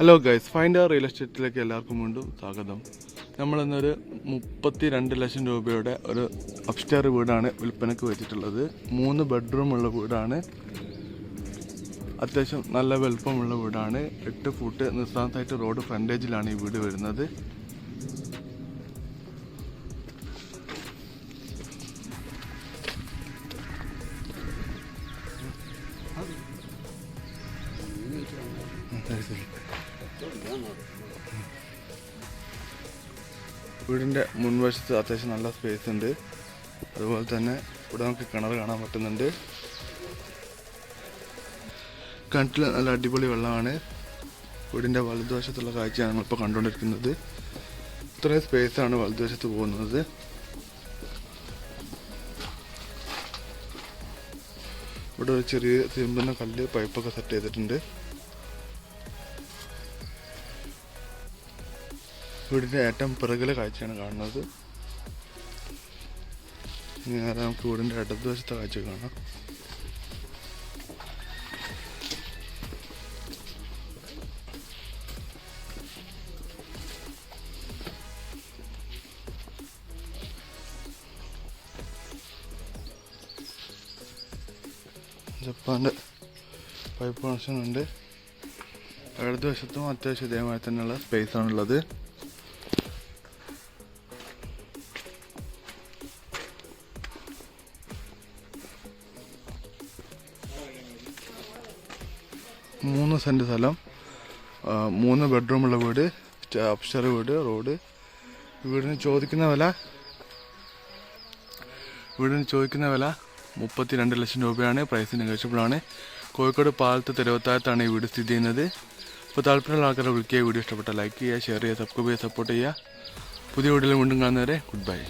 Hello guys, find real എസ്റ്റേറ്റിലേക്ക് എല്ലാവർക്കും വീണ്ടും സ്വാഗതം. നമ്മളിന്നൊരു 32 ലക്ഷം രൂപയുടെ ഒരു അപ്സ്റ്റെയർ വീടാണ് വിൽപ്പനക്ക് വെച്ചിട്ടുള്ളത്. 3 ബെഡ്റൂം ഉള്ള വീടാണ്. അത്യാവശ്യം നല്ല വലുപ്പമുള്ള വീടാണ്. 8 ഫുട്ട് നിസ്സാന്തമായിട്ട് റോഡ് ഫ്രണ്ടേജിലാണ് ഈ വീട് വരുന്നത്. വീടിൻ്റെ മുൻവശത്ത് അത്യാവശ്യം നല്ല സ്പേസ് ഉണ്ട്. അതുപോലെ തന്നെ ഇവിടെ നമുക്ക് കിണർ കാണാൻ പറ്റുന്നുണ്ട്. കിണറ്റിൽ നല്ല അടിപൊളി വെള്ളമാണ്. വീടിൻ്റെ വലതുവശത്തുള്ള കാഴ്ചയാണ് നമ്മളിപ്പോൾ കണ്ടുകൊണ്ടിരിക്കുന്നത്. ഇത്രയും സ്പേസാണ് വലതുവശത്ത് പോകുന്നത്. ഇവിടെ ഒരു ചെറിയ തിരുമ്പുന്ന കല്ല് പൈപ്പൊക്കെ സെറ്റ് ചെയ്തിട്ടുണ്ട്. വീടിൻ്റെ ഏറ്റവും പിറകിലെ കാഴ്ചയാണ് കാണുന്നത്. ഇനി നേരെ നമുക്ക് വീടിൻ്റെ ഇടതുവശത്തെ കാഴ്ച കാണാം. ജപ്പാൻ്റെ പൈപ്പ് കണക്ഷൻ ഉണ്ട്. ഇടതുവശത്തും അത്യാവശ്യം ഇതേമായി തന്നെയുള്ള സ്പേസാണുള്ളത്. മൂന്ന് സെൻറ്റ് സ്ഥലം, 3 ബെഡ്റൂമുള്ള വീട്, അപ്സ്റ്റർ വീട്, റോഡ്. വീടിന് ചോദിക്കുന്ന വില 32 ലക്ഷം രൂപയാണ്. പ്രൈസ് നെഗോഷ്യബിൾ ആണ്. കോഴിക്കോട് പാലത്ത് തിരുവത്താഴത്താണ് ഈ വീട് സ്ഥിതി ചെയ്യുന്നത്. അപ്പോൾ താല്പര്യമുള്ള ആൾക്കാരെ വിളിക്കുക. വീഡിയോ ഇഷ്ടപ്പെട്ട ലൈക്ക് ചെയ്യുക, ഷെയർ ചെയ്യുക, സബ്സ്ക്രൈബ് ചെയ്യുക, സപ്പോർട്ട് ചെയ്യുക. പുതിയ വീഡിയോയിൽ വീണ്ടും കാണുന്നവരെ ഗുഡ് ബൈ.